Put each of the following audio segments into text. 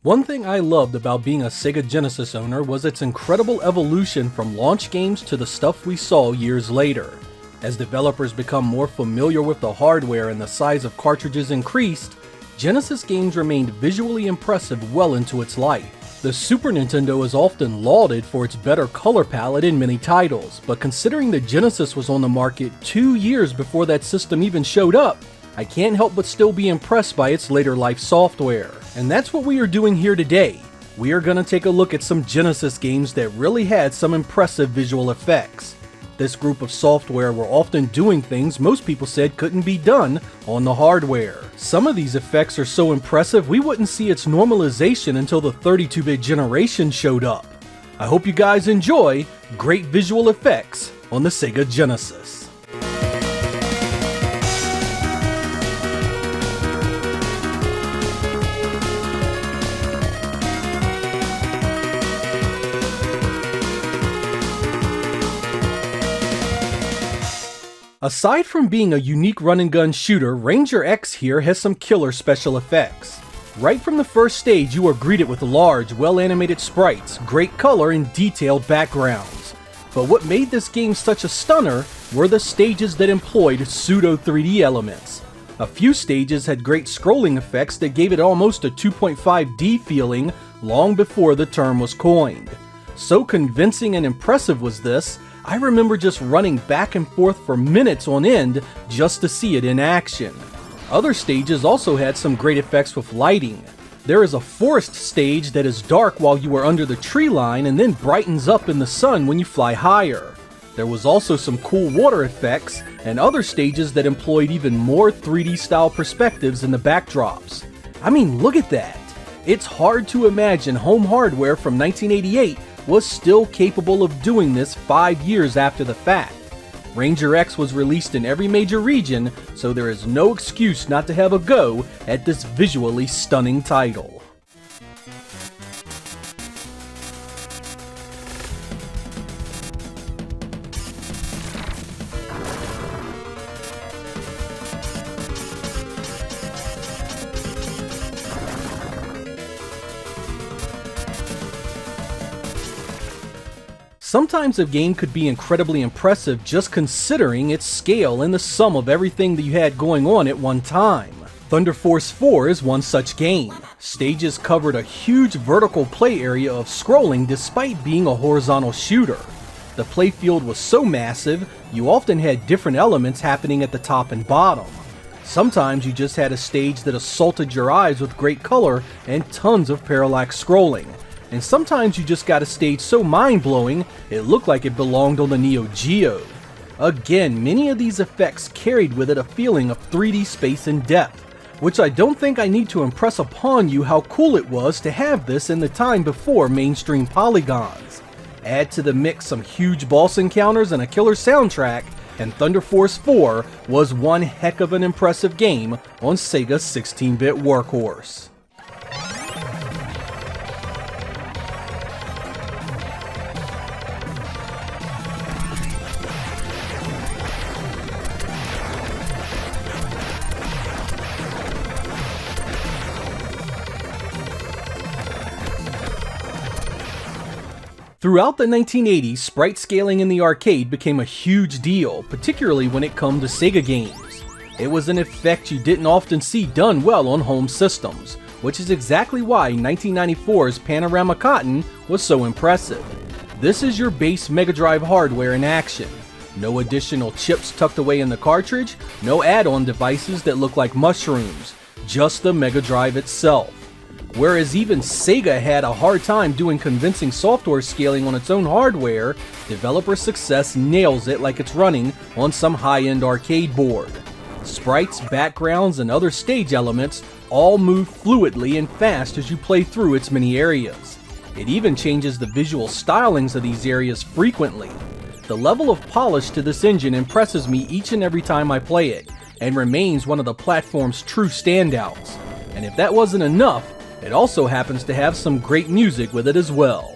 One thing I loved about being a Sega Genesis owner was its incredible evolution from launch games to the stuff we saw years later. As developers become more familiar with the hardware and the size of cartridges increased, Genesis games remained visually impressive well into its life. The Super Nintendo is often lauded for its better color palette in many titles, but considering the Genesis was on the market 2 years before that system even showed up, I can't help but still be impressed by its later life software. And that's what we are doing here today. We are going to take a look at some Genesis games that really had some impressive visual effects. This group of software were often doing things most people said couldn't be done on the hardware. Some of these effects are so impressive we wouldn't see its normalization until the 32-bit generation showed up. I hope you guys enjoy great visual effects on the Sega Genesis. Aside from being a unique run-and-gun shooter, Ranger X here has some killer special effects. Right from the first stage you are greeted with large, well-animated sprites, great color, and detailed backgrounds. But what made this game such a stunner were the stages that employed pseudo 3D elements. A few stages had great scrolling effects that gave it almost a 2.5D feeling long before the term was coined. So convincing and impressive was this, I remember just running back and forth for minutes on end just to see it in action. Other stages also had some great effects with lighting. There is a forest stage that is dark while you are under the tree line and then brightens up in the sun when you fly higher. There was also some cool water effects and other stages that employed even more 3D style perspectives in the backdrops. I mean, look at that! It's hard to imagine home hardware from 1988 was still capable of doing this 5 years after the fact. Ranger X was released in every major region, so there is no excuse not to have a go at this visually stunning title. Sometimes a game could be incredibly impressive just considering its scale and the sum of everything that you had going on at one time. Thunder Force 4 is one such game. Stages covered a huge vertical play area of scrolling despite being a horizontal shooter. The playfield was so massive, you often had different elements happening at the top and bottom. Sometimes you just had a stage that assaulted your eyes with great color and tons of parallax scrolling. And sometimes you just got a stage so mind-blowing, it looked like it belonged on the Neo Geo. Again, many of these effects carried with it a feeling of 3D space and depth, which I don't think I need to impress upon you how cool it was to have this in the time before mainstream polygons. Add to the mix some huge boss encounters and a killer soundtrack, and Thunder Force 4 was one heck of an impressive game on Sega's 16-bit workhorse. Throughout the 1980s, sprite scaling in the arcade became a huge deal, particularly when it came to Sega games. It was an effect you didn't often see done well on home systems, which is exactly why 1994's Panorama Cotton was so impressive. This is your base Mega Drive hardware in action. No additional chips tucked away in the cartridge, no add-on devices that look like mushrooms, just the Mega Drive itself. Whereas even Sega had a hard time doing convincing software scaling on its own hardware, developer success nails it like it's running on some high-end arcade board. Sprites, backgrounds, and other stage elements all move fluidly and fast as you play through its many areas. It even changes the visual stylings of these areas frequently. The level of polish to this engine impresses me each and every time I play it, and remains one of the platform's true standouts. And if that wasn't enough, it also happens to have some great music with it as well.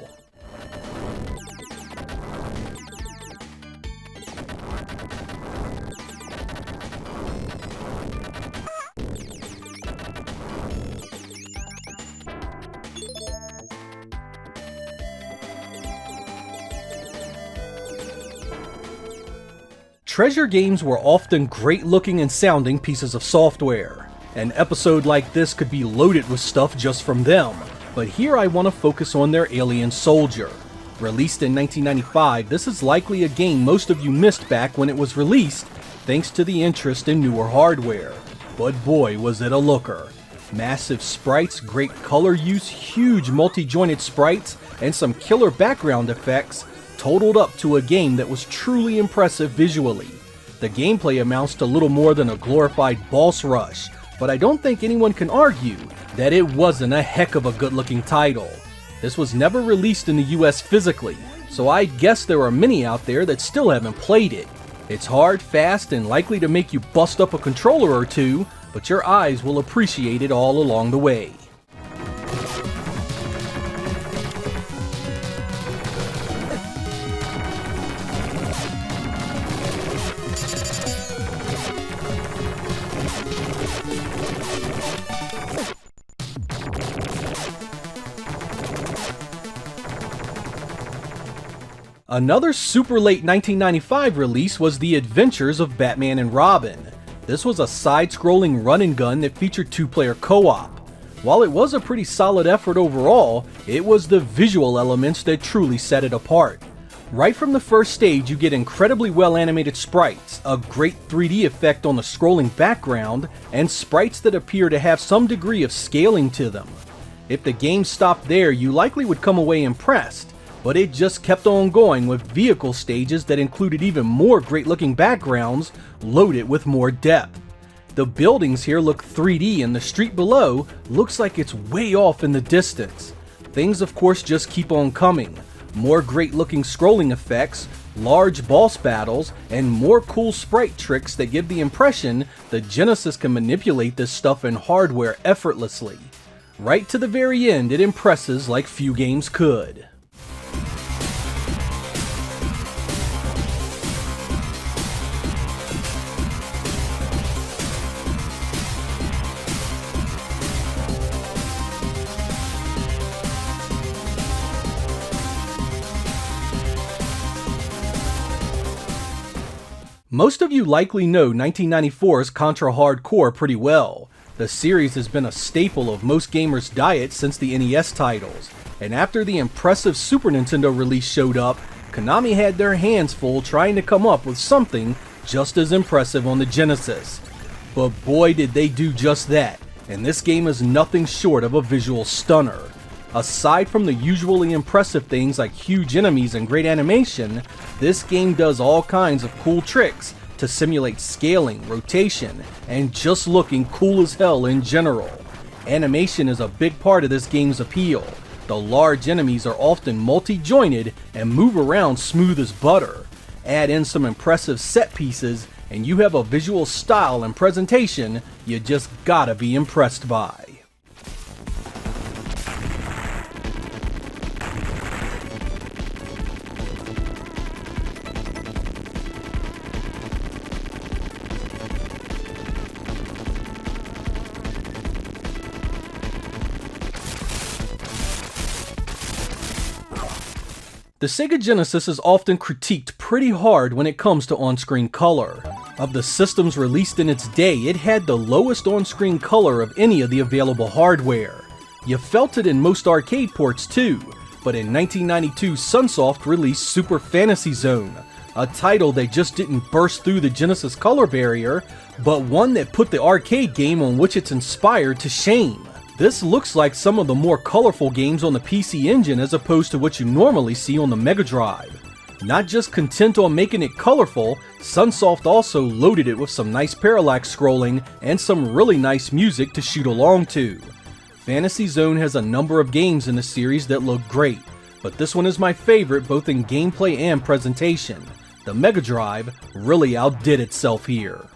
Treasure games were often great looking and sounding pieces of software. An episode like this could be loaded with stuff just from them, but here I want to focus on their alien soldier. Released in 1995, this is likely a game most of you missed back when it was released, thanks to the interest in newer hardware. But boy was it a looker. Massive sprites, great color use, huge multi-jointed sprites, and some killer background effects totaled up to a game that was truly impressive visually. The gameplay amounts to little more than a glorified boss rush, but I don't think anyone can argue that it wasn't a heck of a good-looking title. This was never released in the US physically, so I guess there are many out there that still haven't played it. It's hard, fast, and likely to make you bust up a controller or two, but your eyes will appreciate it all along the way. Another super late 1995 release was The Adventures of Batman and Robin. This was a side-scrolling run-and-gun that featured two-player co-op. While it was a pretty solid effort overall, it was the visual elements that truly set it apart. Right from the first stage, you get incredibly well-animated sprites, a great 3D effect on the scrolling background, and sprites that appear to have some degree of scaling to them. If the game stopped there, you likely would come away impressed, but it just kept on going with vehicle stages that included even more great-looking backgrounds loaded with more depth. The buildings here look 3D and the street below looks like it's way off in the distance. Things of course just keep on coming. More great-looking scrolling effects, large boss battles, and more cool sprite tricks that give the impression the Genesis can manipulate this stuff in hardware effortlessly. Right to the very end, it impresses like few games could. Most of you likely know 1994's Contra Hardcore pretty well. The series has been a staple of most gamers' diet since the NES titles, and after the impressive Super Nintendo release showed up, Konami had their hands full trying to come up with something just as impressive on the Genesis. But boy did they do just that, and this game is nothing short of a visual stunner. Aside from the usually impressive things like huge enemies and great animation, this game does all kinds of cool tricks to simulate scaling, rotation, and just looking cool as hell in general. Animation is a big part of this game's appeal. The large enemies are often multi-jointed and move around smooth as butter. Add in some impressive set pieces and you have a visual style and presentation you just gotta be impressed by. The Sega Genesis is often critiqued pretty hard when it comes to on-screen color. Of the systems released in its day, it had the lowest on-screen color of any of the available hardware. You felt it in most arcade ports too, but in 1992 Sunsoft released Super Fantasy Zone, a title that just didn't burst through the Genesis color barrier, but one that put the arcade game on which it's inspired to shame. This looks like some of the more colorful games on the PC Engine as opposed to what you normally see on the Mega Drive. Not just content on making it colorful, Sunsoft also loaded it with some nice parallax scrolling and some really nice music to shoot along to. Fantasy Zone has a number of games in the series that look great, but this one is my favorite both in gameplay and presentation. The Mega Drive really outdid itself here.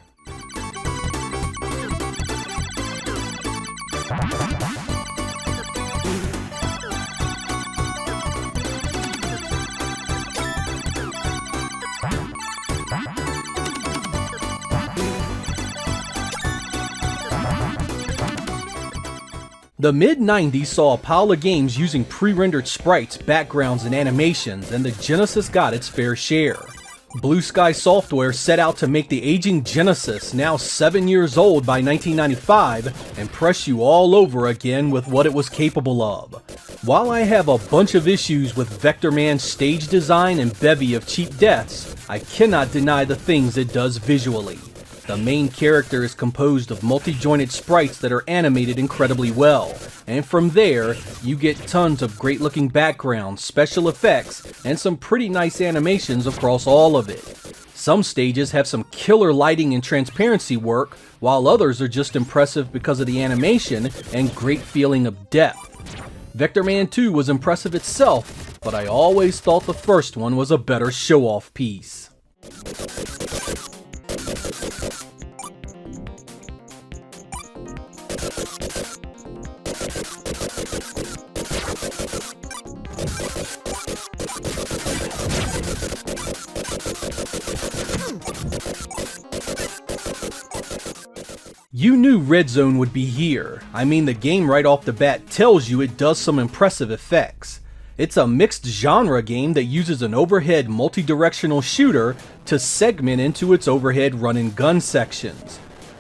The mid-90s saw a pile of games using pre-rendered sprites, backgrounds, and animations, and the Genesis got its fair share. Blue Sky Software set out to make the aging Genesis, now 7 years old by 1995, impress you all over again with what it was capable of. While I have a bunch of issues with Vectorman's stage design and bevy of cheap deaths, I cannot deny the things it does visually. The main character is composed of multi-jointed sprites that are animated incredibly well, and from there, you get tons of great looking backgrounds, special effects, and some pretty nice animations across all of it. Some stages have some killer lighting and transparency work, while others are just impressive because of the animation and great feeling of depth. Vectorman 2 was impressive itself, but I always thought the first one was a better show-off piece. You knew Red Zone would be here. I mean, the game right off the bat tells you it does some impressive effects. It's a mixed genre game that uses an overhead multi-directional shooter to segment into its overhead run and gun sections.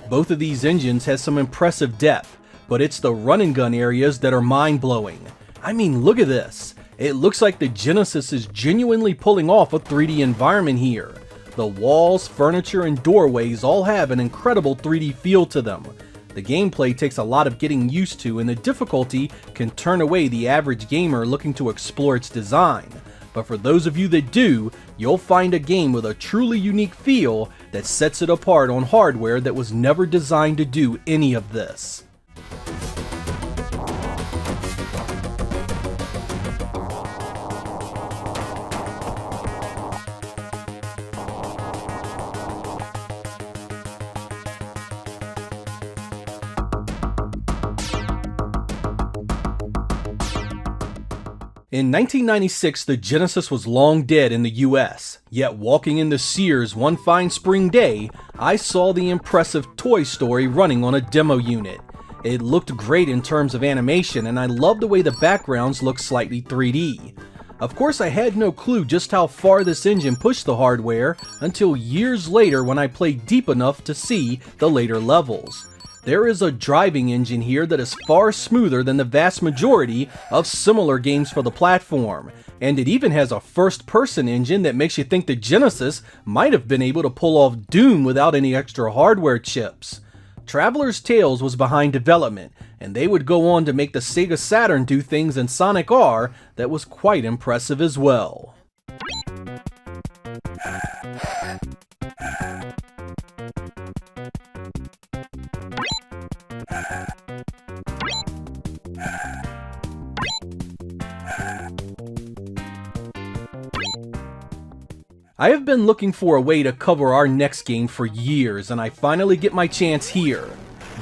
Both of these engines has some impressive depth, but it's the run and gun areas that are mind-blowing. I mean, look at this. It looks like the Genesis is genuinely pulling off a 3D environment here. The walls, furniture, and doorways all have an incredible 3D feel to them. The gameplay takes a lot of getting used to, and the difficulty can turn away the average gamer looking to explore its design. But for those of you that do, you'll find a game with a truly unique feel that sets it apart on hardware that was never designed to do any of this. In 1996, the Genesis was long dead in the US, yet walking into Sears one fine spring day, I saw the impressive Toy Story running on a demo unit. It looked great in terms of animation, and I loved the way the backgrounds looked slightly 3D. Of course, I had no clue just how far this engine pushed the hardware until years later when I played deep enough to see the later levels. There is a driving engine here that is far smoother than the vast majority of similar games for the platform, and it even has a first-person engine that makes you think the Genesis might have been able to pull off Doom without any extra hardware chips. Traveler's Tales was behind development, and they would go on to make the Sega Saturn do things in Sonic R that was quite impressive as well. I have been looking for a way to cover our next game for years, and I finally get my chance here.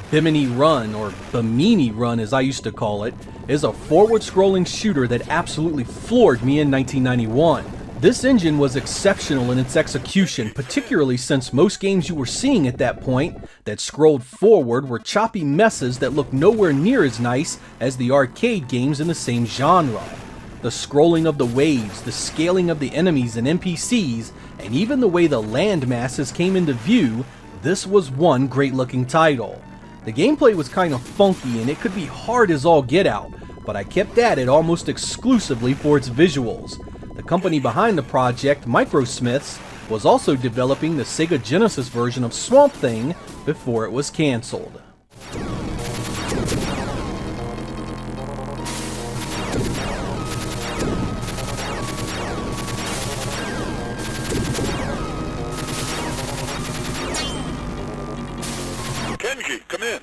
Bimini Run, or Bimini Run as I used to call it, is a forward-scrolling shooter that absolutely floored me in 1991. This engine was exceptional in its execution, particularly since most games you were seeing at that point that scrolled forward were choppy messes that looked nowhere near as nice as the arcade games in the same genre. The scrolling of the waves, the scaling of the enemies and NPCs, and even the way the land masses came into view, this was one great looking title. The gameplay was kind of funky and it could be hard as all get out, but I kept at it almost exclusively for its visuals. The company behind the project, Microsmiths, was also developing the Sega Genesis version of Swamp Thing before it was cancelled. Come in.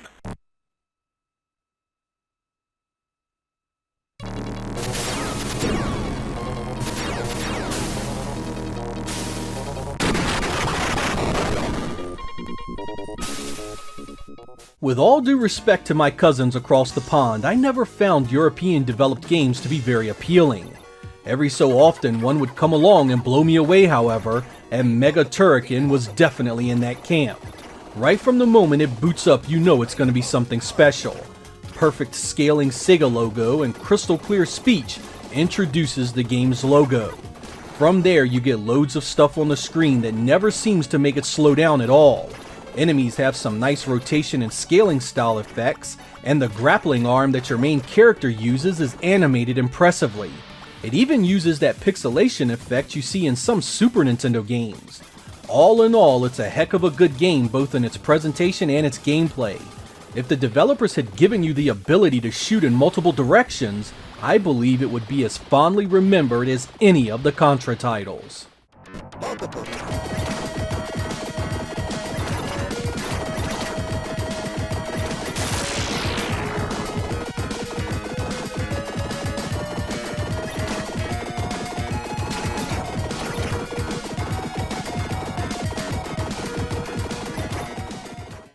With all due respect to my cousins across the pond, I never found European-developed games to be very appealing. Every so often one would come along and blow me away, however, and Mega Turrican was definitely in that camp. Right from the moment it boots up, you know it's going to be something special. Perfect scaling Sega logo and crystal clear speech introduces the game's logo. From there, you get loads of stuff on the screen that never seems to make it slow down at all. Enemies have some nice rotation and scaling style effects, and the grappling arm that your main character uses is animated impressively. It even uses that pixelation effect you see in some Super Nintendo games. All in all, it's a heck of a good game both in its presentation and its gameplay. If the developers had given you the ability to shoot in multiple directions, I believe it would be as fondly remembered as any of the Contra titles.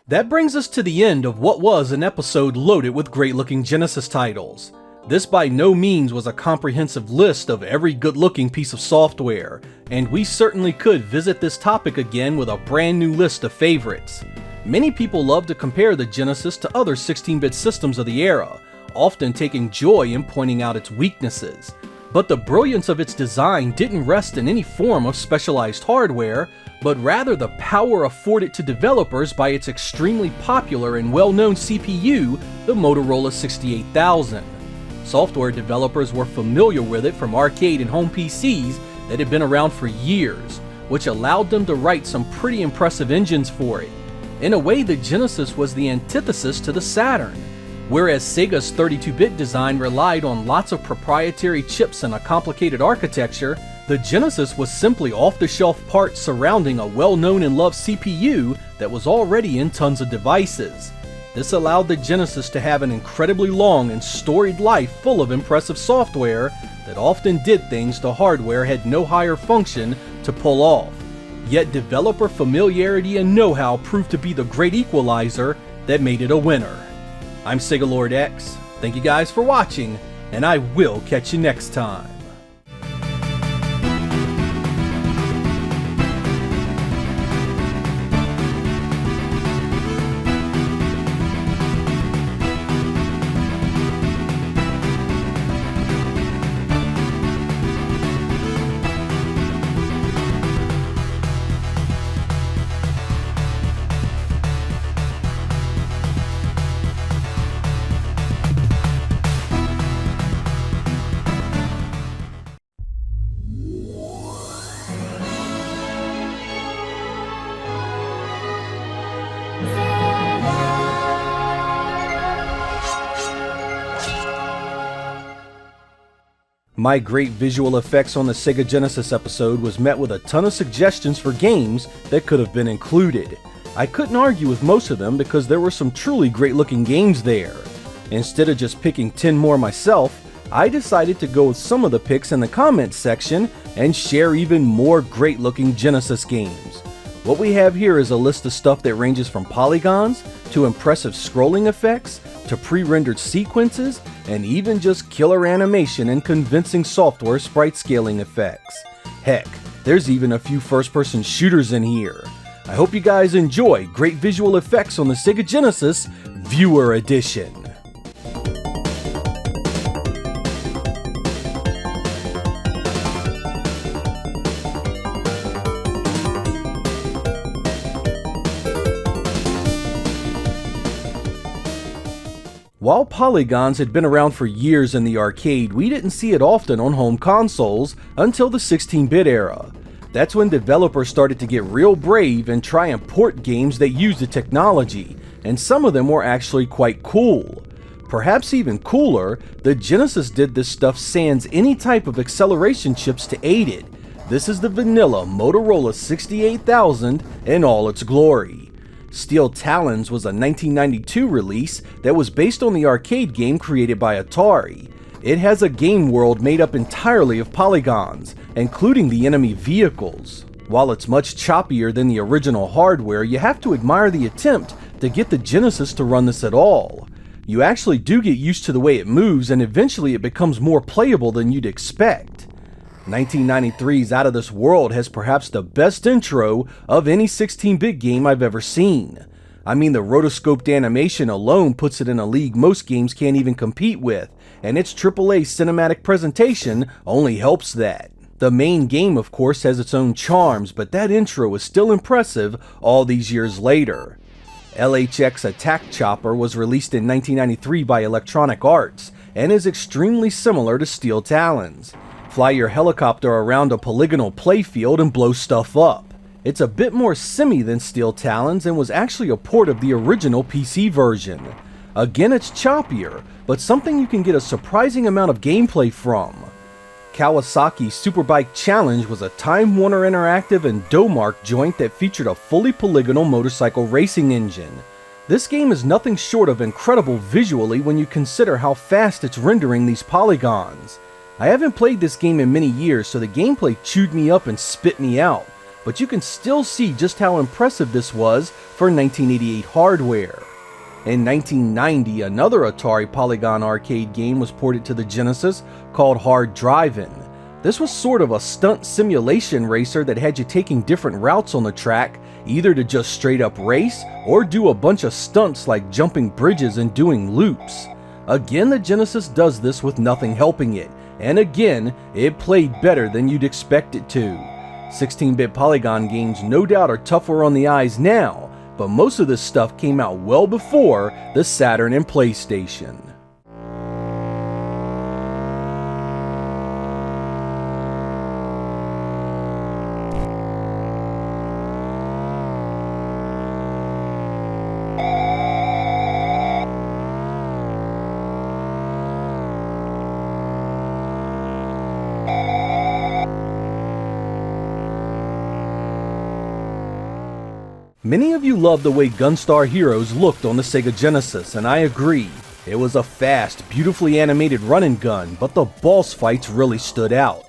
That brings us to the end of what was an episode loaded with great-looking Genesis titles. This by no means was a comprehensive list of every good-looking piece of software, and we certainly could visit this topic again with a brand new list of favorites. Many people love to compare the Genesis to other 16-bit systems of the era, often taking joy in pointing out its weaknesses. But the brilliance of its design didn't rest in any form of specialized hardware, but rather the power afforded to developers by its extremely popular and well-known CPU, the Motorola 68000. Software developers were familiar with it from arcade and home PCs that had been around for years, which allowed them to write some pretty impressive engines for it. In a way, the Genesis was the antithesis to the Saturn. Whereas Sega's 32-bit design relied on lots of proprietary chips and a complicated architecture, the Genesis was simply off-the-shelf parts surrounding a well-known and loved CPU that was already in tons of devices. This allowed the Genesis to have an incredibly long and storied life full of impressive software that often did things the hardware had no higher function to pull off. Yet developer familiarity and know-how proved to be the great equalizer that made it a winner. I'm Sega Lord X, thank you guys for watching, and I will catch you next time. My great visual effects on the Sega Genesis episode was met with a ton of suggestions for games that could have been included. I couldn't argue with most of them because there were some truly great looking games there. Instead of just picking 10 more myself, I decided to go with some of the picks in the comments section and share even more great looking Genesis games. What we have here is a list of stuff that ranges from polygons, to impressive scrolling effects, to pre-rendered sequences, and even just killer animation and convincing software sprite scaling effects. Heck, there's even a few first-person shooters in here. I hope you guys enjoy great visual effects on the Sega Genesis Viewer Edition. While polygons had been around for years in the arcade, we didn't see it often on home consoles until the 16-bit era. That's when developers started to get real brave and try and port games that used the technology, and some of them were actually quite cool. Perhaps even cooler, the Genesis did this stuff sans any type of acceleration chips to aid it. This is the vanilla Motorola 68000 in all its glory. Steel Talons was a 1992 release that was based on the arcade game created by Atari. It has a game world made up entirely of polygons, including the enemy vehicles. While it's much choppier than the original hardware, you have to admire the attempt to get the Genesis to run this at all. You actually do get used to the way it moves, and eventually it becomes more playable than you'd expect. 1993's Out of This World has perhaps the best intro of any 16-bit game I've ever seen. I mean, the rotoscoped animation alone puts it in a league most games can't even compete with, and its AAA cinematic presentation only helps that. The main game of course has its own charms, but that intro is still impressive all these years later. LHX Attack Chopper was released in 1993 by Electronic Arts, and is extremely similar to Steel Talons. Fly your helicopter around a polygonal playfield and blow stuff up. It's a bit more simmy than Steel Talons and was actually a port of the original PC version. Again, it's choppier, but something you can get a surprising amount of gameplay from. Kawasaki Superbike Challenge was a Time Warner Interactive and Domark joint that featured a fully polygonal motorcycle racing engine. This game is nothing short of incredible visually when you consider how fast it's rendering these polygons. I haven't played this game in many years, so the gameplay chewed me up and spit me out, but you can still see just how impressive this was for 1988 hardware. In 1990, another Atari Polygon arcade game was ported to the Genesis called Hard Drivin'. This was sort of a stunt simulation racer that had you taking different routes on the track, either to just straight up race, or do a bunch of stunts like jumping bridges and doing loops. Again, the Genesis does this with nothing helping it, and again, it played better than you'd expect it to. 16-bit Polygon games no doubt are tougher on the eyes now, but most of this stuff came out well before the Saturn and PlayStation. Many of you love the way Gunstar Heroes looked on the Sega Genesis, and I agree. It was a fast, beautifully animated run and gun, but the boss fights really stood out.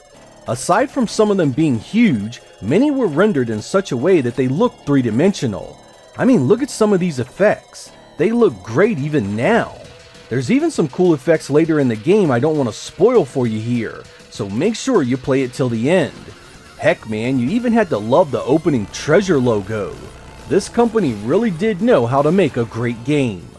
Aside from some of them being huge, many were rendered in such a way that they looked three-dimensional. I mean, look at some of these effects. They look great even now. There's even some cool effects later in the game I don't want to spoil for you here, so make sure you play it till the end. Heck man, you even had to love the opening treasure logo. This company really did know how to make a great game.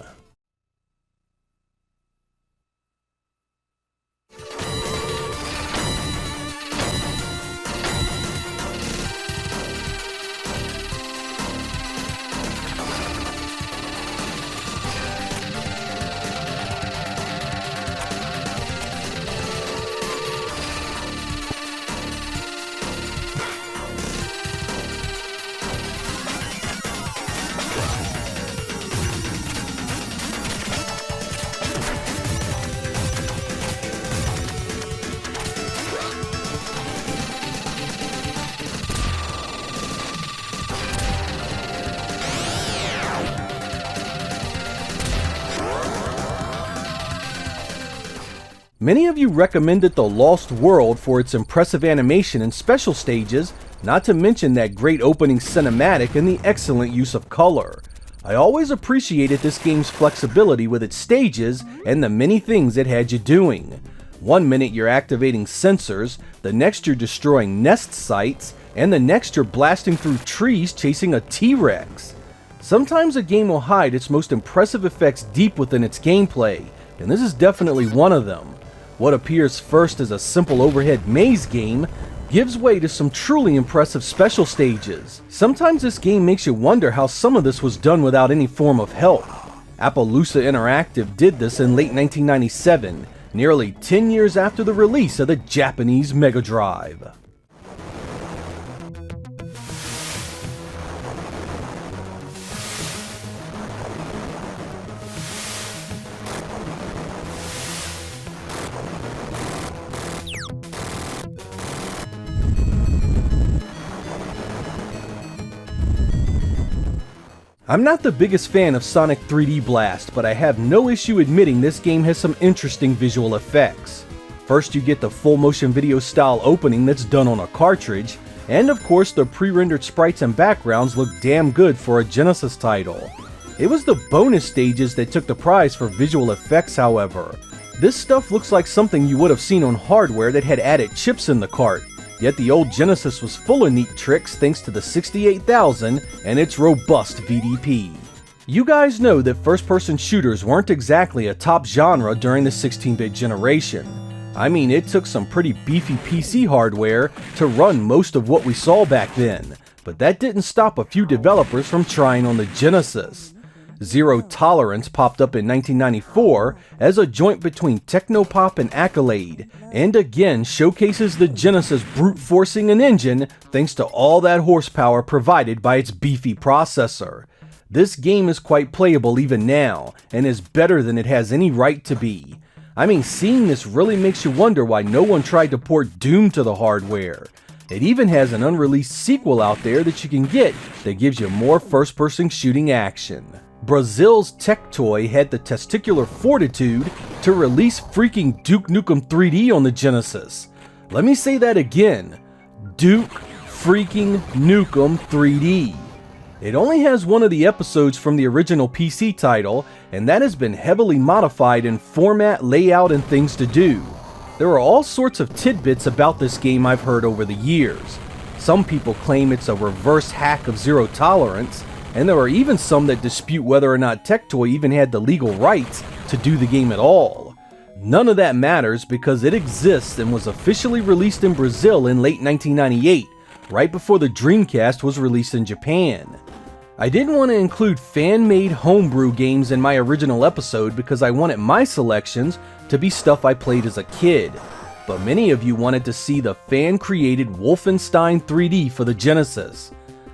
Many of you recommended The Lost World for its impressive animation and special stages, not to mention that great opening cinematic and the excellent use of color. I always appreciated this game's flexibility with its stages and the many things it had you doing. One minute you're activating sensors, the next you're destroying nest sites, and the next you're blasting through trees chasing a T-Rex. Sometimes a game will hide its most impressive effects deep within its gameplay, and this is definitely one of them. What appears first as a simple overhead maze game gives way to some truly impressive special stages. Sometimes this game makes you wonder how some of this was done without any form of help. Appaloosa Interactive did this in late 1997, nearly 10 years after the release of the Japanese Mega Drive. I'm not the biggest fan of Sonic 3D Blast, but I have no issue admitting this game has some interesting visual effects. First you get the full motion video style opening that's done on a cartridge, and of course the pre-rendered sprites and backgrounds look damn good for a Genesis title. It was the bonus stages that took the prize for visual effects, however. This stuff looks like something you would have seen on hardware that had added chips in the cart. Yet the old Genesis was full of neat tricks thanks to the 68000 and its robust VDP. You guys know that first-person shooters weren't exactly a top genre during the 16-bit generation. I mean, it took some pretty beefy PC hardware to run most of what we saw back then, but that didn't stop a few developers from trying on the Genesis. Zero Tolerance popped up in 1994 as a joint between Technopop and Accolade, and again showcases the Genesis brute forcing an engine thanks to all that horsepower provided by its beefy processor. This game is quite playable even now, and is better than it has any right to be. I mean, seeing this really makes you wonder why no one tried to port Doom to the hardware. It even has an unreleased sequel out there that you can get that gives you more first-person shooting action. Brazil's Tech Toy had the testicular fortitude to release freaking Duke Nukem 3D on the Genesis. Let me say that again. Duke freaking Nukem 3D. It only has one of the episodes from the original PC title, and that has been heavily modified in format, layout, and things to do. There are all sorts of tidbits about this game I've heard over the years. Some people claim it's a reverse hack of Zero Tolerance, and there are even some that dispute whether or not Tectoy even had the legal rights to do the game at all. None of that matters because it exists and was officially released in Brazil in late 1998, right before the Dreamcast was released in Japan. I didn't want to include fan-made homebrew games in my original episode because I wanted my selections to be stuff I played as a kid, but many of you wanted to see the fan-created Wolfenstein 3D for the Genesis.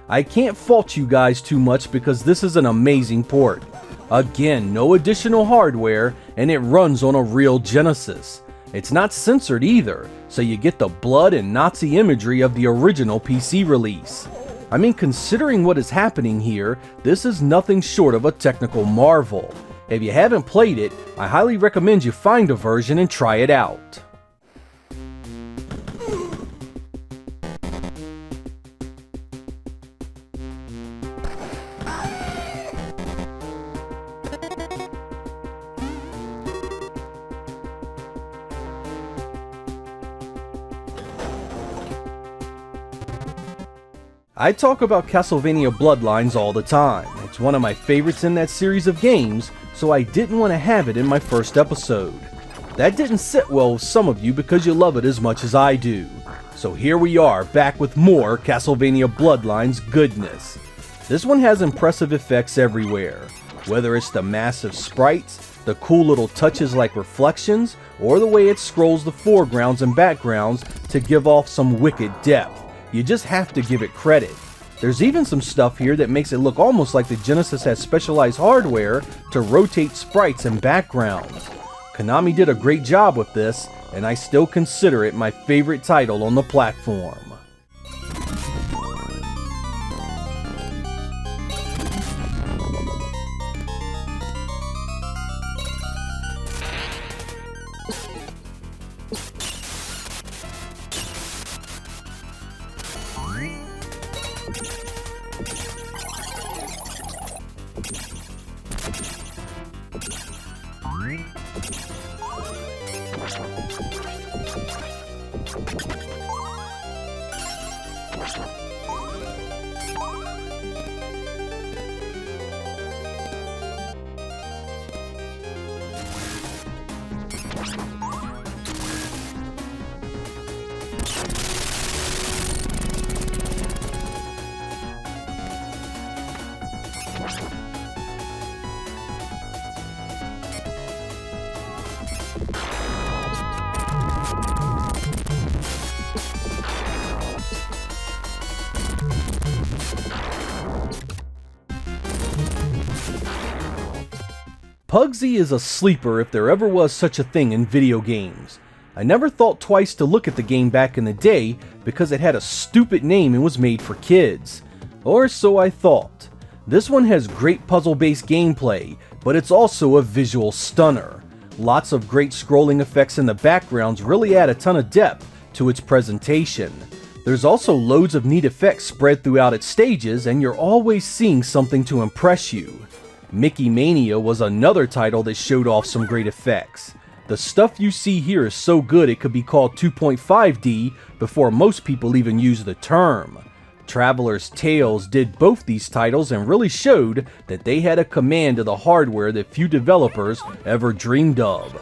I can't fault you guys too much because this is an amazing port. Again, no additional hardware, and it runs on a real Genesis. It's not censored either, so you get the blood and Nazi imagery of the original PC release. I mean, considering what is happening here, this is nothing short of a technical marvel. If you haven't played it, I highly recommend you find a version and try it out. I talk about Castlevania Bloodlines all the time. It's one of my favorites in that series of games, so I didn't want to have it in my first episode. That didn't sit well with some of you because you love it as much as I do. So here we are, back with more Castlevania Bloodlines goodness. This one has impressive effects everywhere, whether it's the massive sprites, the cool little touches like reflections, or the way it scrolls the foregrounds and backgrounds to give off some wicked depth. You just have to give it credit. There's even some stuff here that makes it look almost like the Genesis has specialized hardware to rotate sprites and backgrounds. Konami did a great job with this, and I still consider it my favorite title on the platform. Pugsy is a sleeper if there ever was such a thing in video games. I never thought twice to look at the game back in the day because it had a stupid name and was made for kids. Or so I thought. This one has great puzzle-based gameplay, but it's also a visual stunner. Lots of great scrolling effects in the backgrounds really add a ton of depth to its presentation. There's also loads of neat effects spread throughout its stages, and you're always seeing something to impress you. Mickey Mania was another title that showed off some great effects. The stuff you see here is so good it could be called 2.5D before most people even use the term. Traveler's Tales did both these titles and really showed that they had a command of the hardware that few developers ever dreamed of.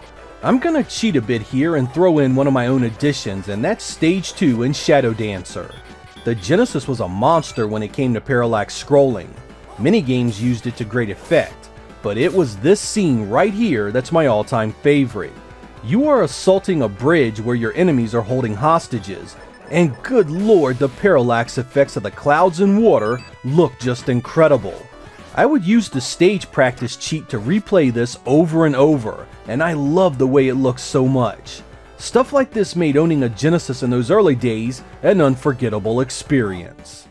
I'm gonna cheat a bit here and throw in one of my own additions, and that's Stage 2 in Shadow Dancer. The Genesis was a monster when it came to parallax scrolling. Many games used it to great effect, but it was this scene right here that's my all-time favorite. You are assaulting a bridge where your enemies are holding hostages, and good lord, the parallax effects of the clouds and water look just incredible. I would use the stage practice cheat to replay this over and over, and I love the way it looks so much. Stuff like this made owning a Genesis in those early days an unforgettable experience.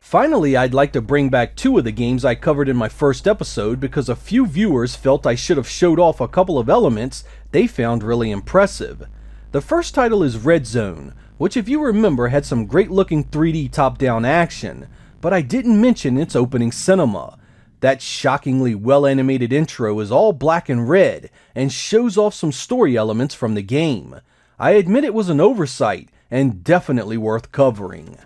Finally, I'd like to bring back two of the games I covered in my first episode because a few viewers felt I should have showed off a couple of elements they found really impressive. The first title is Red Zone, which if you remember had some great looking 3D top-down action, but I didn't mention its opening cinema. That shockingly well-animated intro is all black and red and shows off some story elements from the game. I admit it was an oversight and definitely worth covering.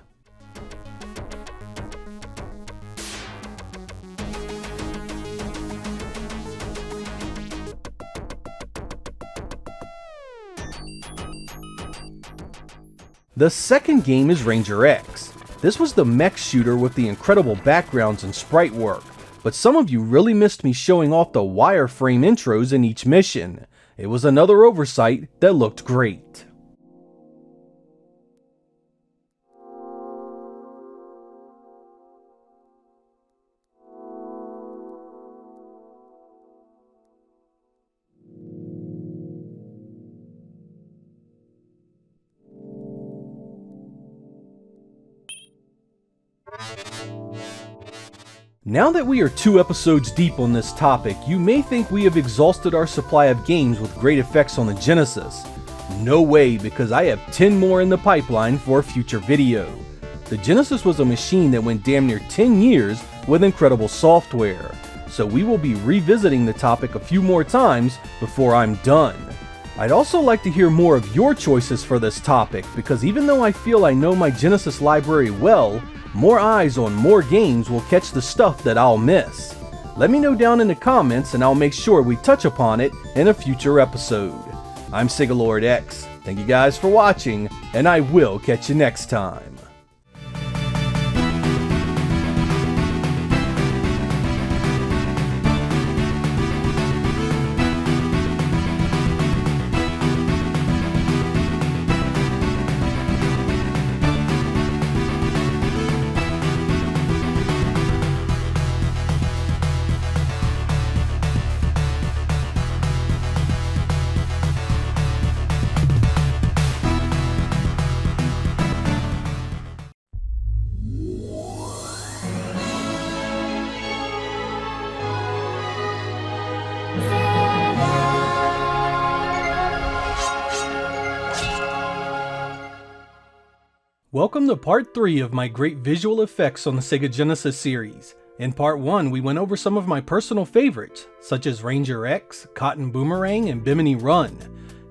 The second game is Ranger X. This was the mech shooter with the incredible backgrounds and sprite work, but some of you really missed me showing off the wireframe intros in each mission. It was another oversight that looked great. Now that we are 2 episodes deep on this topic, you may think we have exhausted our supply of games with great effects on the Genesis. No way, because I have 10 more in the pipeline for a future video. The Genesis was a machine that went damn near 10 years with incredible software, so we will be revisiting the topic a few more times before I'm done. I'd also like to hear more of your choices for this topic, because even though I feel I know my Genesis library well, more eyes on more games will catch the stuff that I'll miss. Let me know down in the comments and I'll make sure we touch upon it in a future episode. I'm Sega Lord X. Thank you guys for watching, and I will catch you next time. Welcome to part 3 of my great visual effects on the Sega Genesis series. In part 1, we went over some of my personal favorites, such as Ranger X, Cotton Boomerang, and Bimini Run.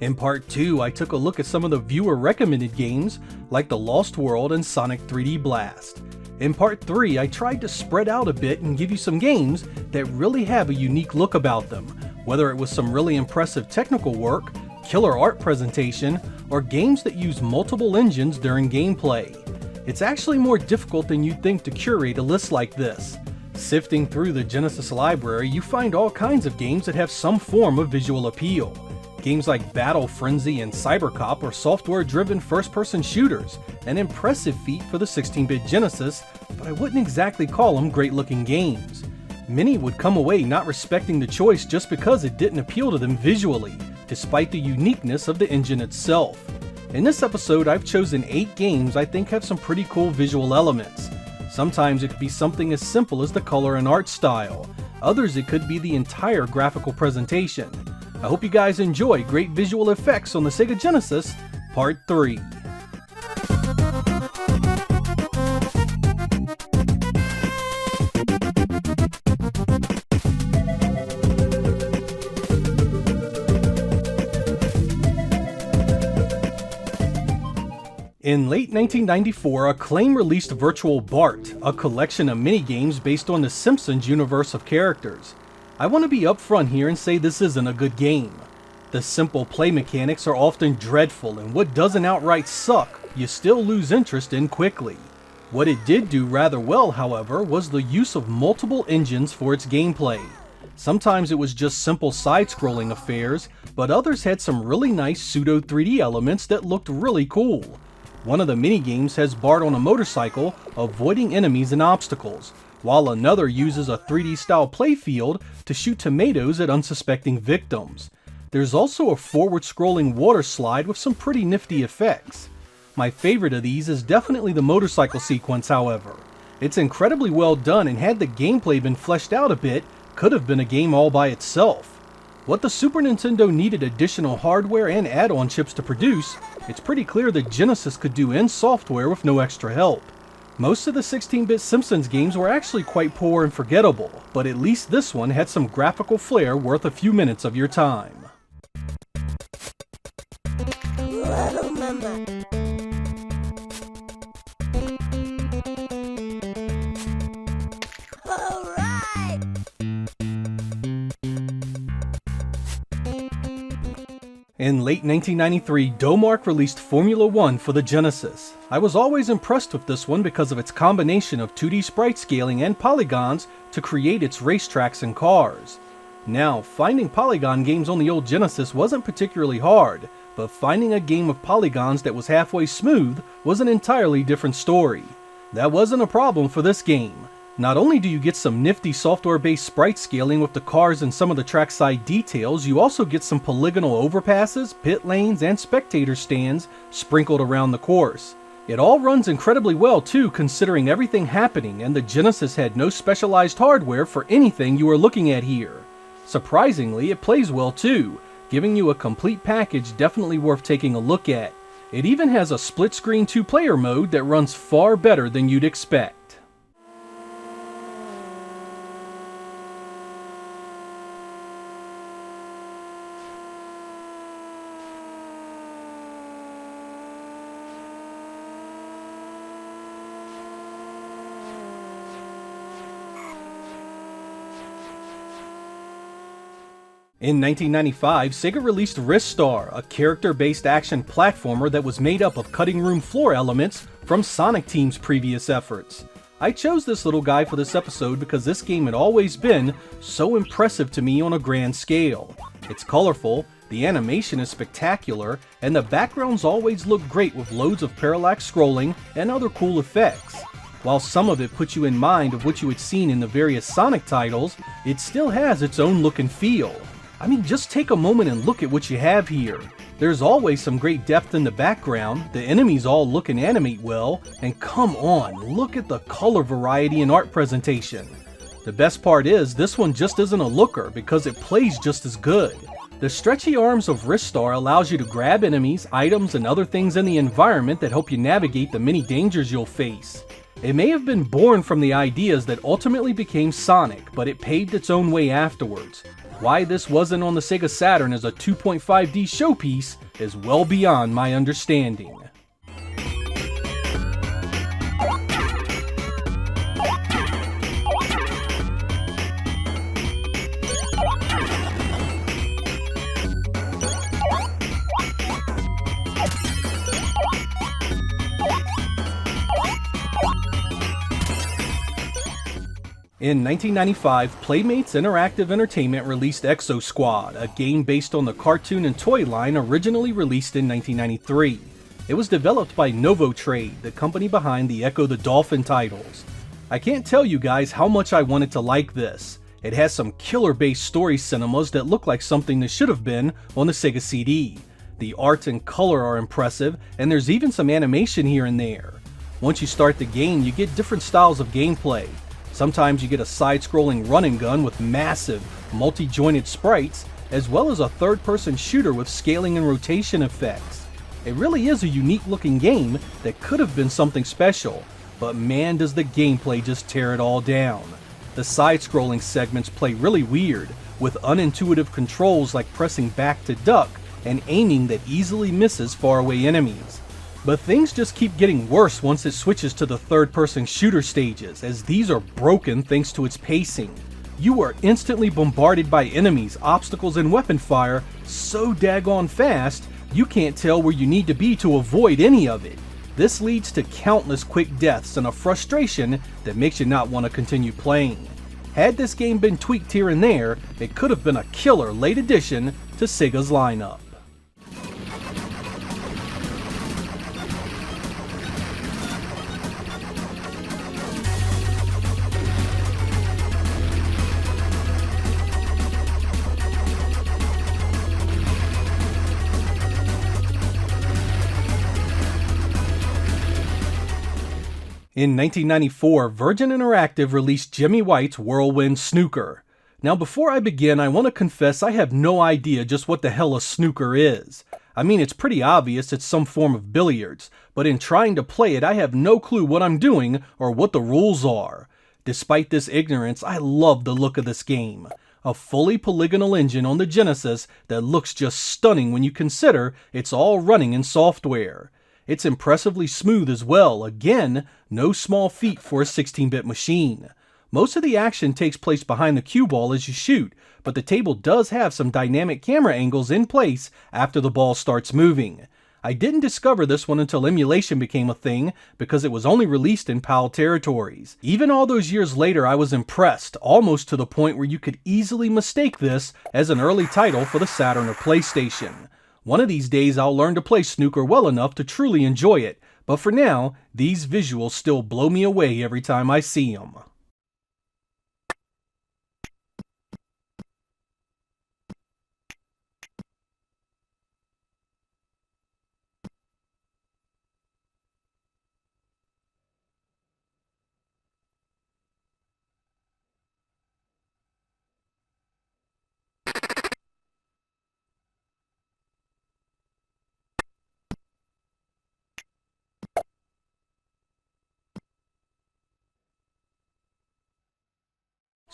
In part 2, I took a look at some of the viewer recommended games, like The Lost World and Sonic 3D Blast. In part 3, I tried to spread out a bit and give you some games that really have a unique look about them, whether it was some really impressive technical work, killer art presentation, or games that use multiple engines during gameplay. It's actually more difficult than you'd think to curate a list like this. Sifting through the Genesis library, you find all kinds of games that have some form of visual appeal. Games like Battle Frenzy and Cybercop are software-driven first-person shooters, an impressive feat for the 16-bit Genesis, but I wouldn't exactly call them great-looking games. Many would come away not respecting the choice just because it didn't appeal to them visually, despite the uniqueness of the engine itself. In this episode, I've chosen 8 games I think have some pretty cool visual elements. Sometimes it could be something as simple as the color and art style. Others it could be the entire graphical presentation. I hope you guys enjoy great visual effects on the Sega Genesis, Part 3. In late 1994, Acclaim released Virtual Bart, a collection of minigames based on the Simpsons universe of characters. I want to be upfront here and say this isn't a good game. The simple play mechanics are often dreadful, and what doesn't outright suck, you still lose interest in quickly. What it did do rather well, however, was the use of multiple engines for its gameplay. Sometimes it was just simple side-scrolling affairs, but others had some really nice pseudo 3D elements that looked really cool. One of the minigames has Bart on a motorcycle avoiding enemies and obstacles, while another uses a 3D style playfield to shoot tomatoes at unsuspecting victims. There's also a forward-scrolling water slide with some pretty nifty effects. My favorite of these is definitely the motorcycle sequence, however. It's incredibly well done, and had the gameplay been fleshed out a bit, could have been a game all by itself. What the Super Nintendo needed additional hardware and add-on chips to produce, it's pretty clear that Genesis could do in software with no extra help. Most of the 16-bit Simpsons games were actually quite poor and forgettable, but at least this one had some graphical flair worth a few minutes of your time. In late 1993, Domark released Formula 1 for the Genesis. I was always impressed with this one because of its combination of 2D sprite scaling and polygons to create its racetracks and cars. Now, finding polygon games on the old Genesis wasn't particularly hard, but finding a game of polygons that was halfway smooth was an entirely different story. That wasn't a problem for this game. Not only do you get some nifty software-based sprite scaling with the cars and some of the trackside details, you also get some polygonal overpasses, pit lanes, and spectator stands sprinkled around the course. It all runs incredibly well too, considering everything happening, and the Genesis had no specialized hardware for anything you are looking at here. Surprisingly, it plays well too, giving you a complete package definitely worth taking a look at. It even has a split-screen 2-player mode that runs far better than you'd expect. In 1995, Sega released Ristar, a character-based action platformer that was made up of cutting room floor elements from Sonic Team's previous efforts. I chose this little guy for this episode because this game had always been so impressive to me on a grand scale. It's colorful, the animation is spectacular, and the backgrounds always look great with loads of parallax scrolling and other cool effects. While some of it puts you in mind of what you had seen in the various Sonic titles, it still has its own look and feel. I mean, just take a moment and look at what you have here. There's always some great depth in the background, the enemies all look and animate well, and come on, look at the color variety and art presentation. The best part is, this one just isn't a looker because it plays just as good. The stretchy arms of Ristar allows you to grab enemies, items, and other things in the environment that help you navigate the many dangers you'll face. It may have been born from the ideas that ultimately became Sonic, but it paved its own way afterwards. Why this wasn't on the Sega Saturn as a 2.5D showpiece is well beyond my understanding. In 1995, Playmates Interactive Entertainment released Exo Squad, a game based on the cartoon and toy line originally released in 1993. It was developed by Novotrade, the company behind the Echo the Dolphin titles. I can't tell you guys how much I wanted to like this. It has some killer-based story cinemas that look like something that should have been on the Sega CD. The art and color are impressive, and there's even some animation here and there. Once you start the game, you get different styles of gameplay. Sometimes you get a side-scrolling run and gun with massive, multi-jointed sprites, as well as a third-person shooter with scaling and rotation effects. It really is a unique-looking game that could have been something special, but man does the gameplay just tear it all down. The side-scrolling segments play really weird, with unintuitive controls like pressing back to duck and aiming that easily misses faraway enemies. But things just keep getting worse once it switches to the third-person shooter stages, as these are broken thanks to its pacing. You are instantly bombarded by enemies, obstacles, and weapon fire so daggone fast, you can't tell where you need to be to avoid any of it. This leads to countless quick deaths and a frustration that makes you not want to continue playing. Had this game been tweaked here and there, it could have been a killer late addition to Sega's lineup. In 1994, Virgin Interactive released Jimmy White's Whirlwind Snooker. Now before I begin, I want to confess I have no idea just what the hell a snooker is. I mean, it's pretty obvious it's some form of billiards, but in trying to play it I have no clue what I'm doing or what the rules are. Despite this ignorance, I love the look of this game. A fully polygonal engine on the Genesis that looks just stunning when you consider it's all running in software. It's impressively smooth as well, again, no small feat for a 16-bit machine. Most of the action takes place behind the cue ball as you shoot, but the table does have some dynamic camera angles in place after the ball starts moving. I didn't discover this one until emulation became a thing, because it was only released in PAL territories. Even all those years later I was impressed, almost to the point where you could easily mistake this as an early title for the Saturn or PlayStation. One of these days I'll learn to play snooker well enough to truly enjoy it, but for now, these visuals still blow me away every time I see them.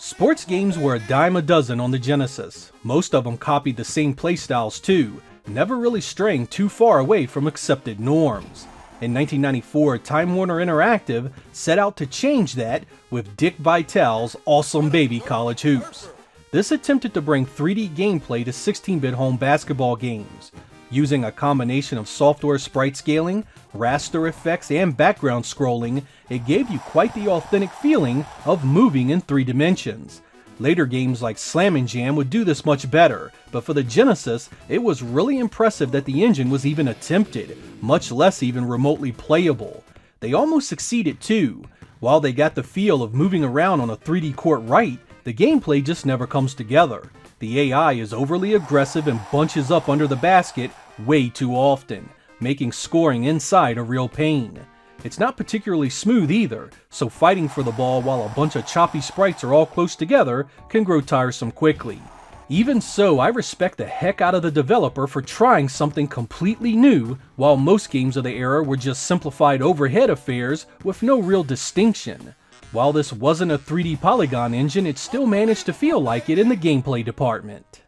Sports games were a dime a dozen on the Genesis. Most of them copied the same playstyles too, never really straying too far away from accepted norms. In 1994, Time Warner Interactive set out to change that with Dick Vitale's Awesome Baby College Hoops. This attempted to bring 3D gameplay to 16-bit home basketball games. Using a combination of software sprite scaling, raster effects, and background scrolling, it gave you quite the authentic feeling of moving in 3 dimensions. Later games like Slam & Jam would do this much better, but for the Genesis, it was really impressive that the engine was even attempted, much less even remotely playable. They almost succeeded too. While they got the feel of moving around on a 3D court right, the gameplay just never comes together. The AI is overly aggressive and bunches up under the basket way too often, making scoring inside a real pain. It's not particularly smooth either, so fighting for the ball while a bunch of choppy sprites are all close together can grow tiresome quickly. Even so, I respect the heck out of the developer for trying something completely new, while most games of the era were just simplified overhead affairs with no real distinction. While this wasn't a 3D polygon engine, it still managed to feel like it in the gameplay department.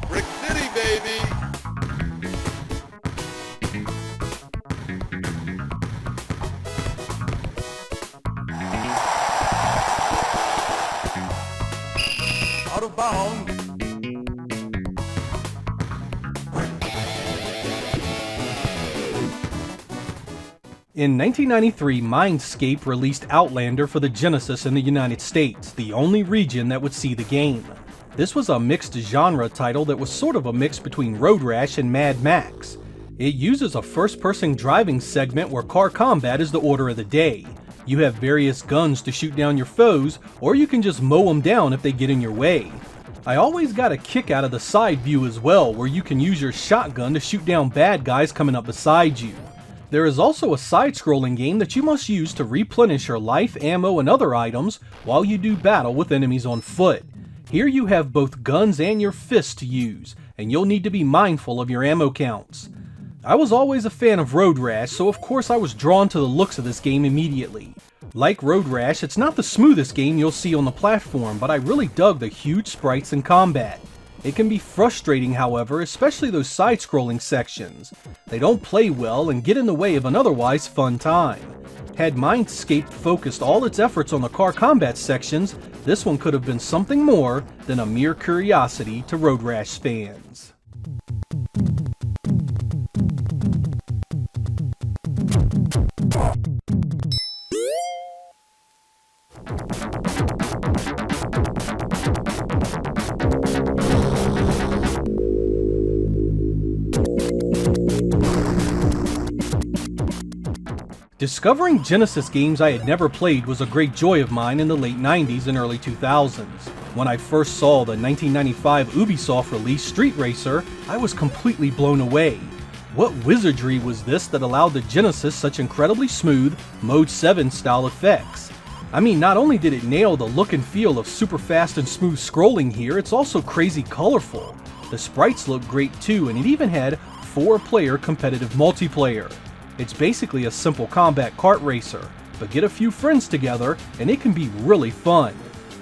Brick City, baby! Out of bounds. In 1993, Mindscape released Outlander for the Genesis in the United States, the only region that would see the game. This was a mixed genre title that was sort of a mix between Road Rash and Mad Max. It uses a first-person driving segment where car combat is the order of the day. You have various guns to shoot down your foes, or you can just mow them down if they get in your way. I always got a kick out of the side view as well, where you can use your shotgun to shoot down bad guys coming up beside you. There is also a side-scrolling game that you must use to replenish your life, ammo, and other items while you do battle with enemies on foot. Here you have both guns and your fists to use, and you'll need to be mindful of your ammo counts. I was always a fan of Road Rash, so of course I was drawn to the looks of this game immediately. Like Road Rash, it's not the smoothest game you'll see on the platform, but I really dug the huge sprites and combat. It can be frustrating, however, especially those side-scrolling sections. They don't play well and get in the way of an otherwise fun time. Had Mindscape focused all its efforts on the car combat sections, this one could have been something more than a mere curiosity to Road Rash fans. Discovering Genesis games I had never played was a great joy of mine in the late 90s and early 2000s. When I first saw the 1995 Ubisoft release Street Racer, I was completely blown away. What wizardry was this that allowed the Genesis such incredibly smooth Mode 7 style effects? I mean, not only did it nail the look and feel of super fast and smooth scrolling here, it's also crazy colorful. The sprites look great too, and it even had 4-player competitive multiplayer. It's basically a simple combat kart racer, but get a few friends together and it can be really fun.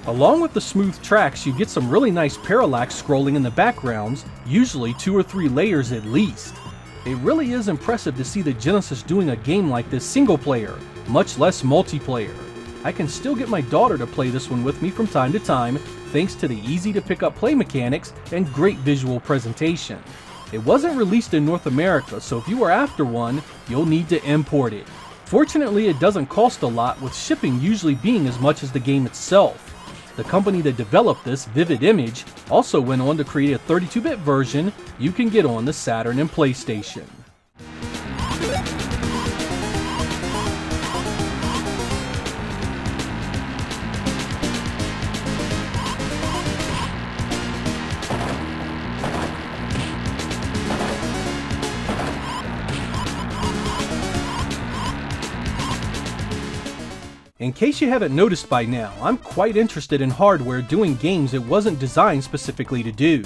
Along with the smooth tracks, you get some really nice parallax scrolling in the backgrounds, usually 2 or 3 layers at least. It really is impressive to see the Genesis doing a game like this single player, much less multiplayer. I can still get my daughter to play this one with me from time to time, thanks to the easy to pick up play mechanics and great visual presentation. It wasn't released in North America, so if you are after one, you'll need to import it. Fortunately, it doesn't cost a lot, with shipping usually being as much as the game itself. The company that developed this, Vivid Image, also went on to create a 32-bit version you can get on the Saturn and PlayStation. In case you haven't noticed by now, I'm quite interested in hardware doing games it wasn't designed specifically to do.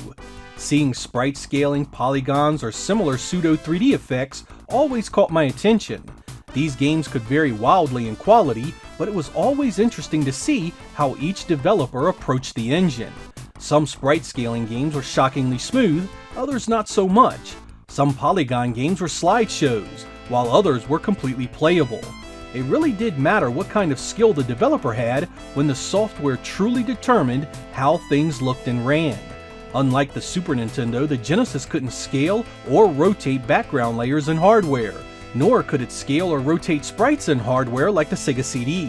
Seeing sprite scaling, polygons, or similar pseudo 3D effects always caught my attention. These games could vary wildly in quality, but it was always interesting to see how each developer approached the engine. Some sprite scaling games were shockingly smooth, others not so much. Some polygon games were slideshows, while others were completely playable. It really did matter what kind of skill the developer had when the software truly determined how things looked and ran. Unlike the Super Nintendo, the Genesis couldn't scale or rotate background layers in hardware, nor could it scale or rotate sprites in hardware like the Sega CD.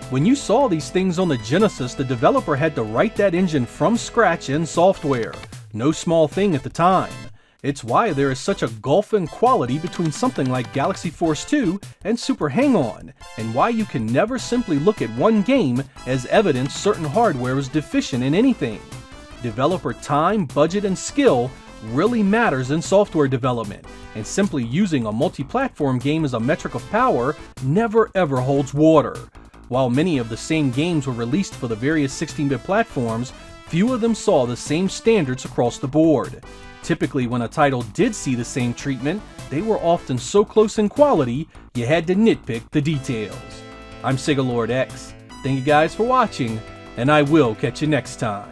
When you saw these things on the Genesis, the developer had to write that engine from scratch in software. No small thing at the time. It's why there is such a gulf in quality between something like Galaxy Force 2 and Super Hang-On, and why you can never simply look at one game as evidence certain hardware is deficient in anything. Developer time, budget, and skill really matters in software development, and simply using a multi-platform game as a metric of power never ever holds water. While many of the same games were released for the various 16-bit platforms, few of them saw the same standards across the board. Typically, when a title did see the same treatment, they were often so close in quality, you had to nitpick the details. I'm Sega Lord X. Thank you guys for watching, and I will catch you next time.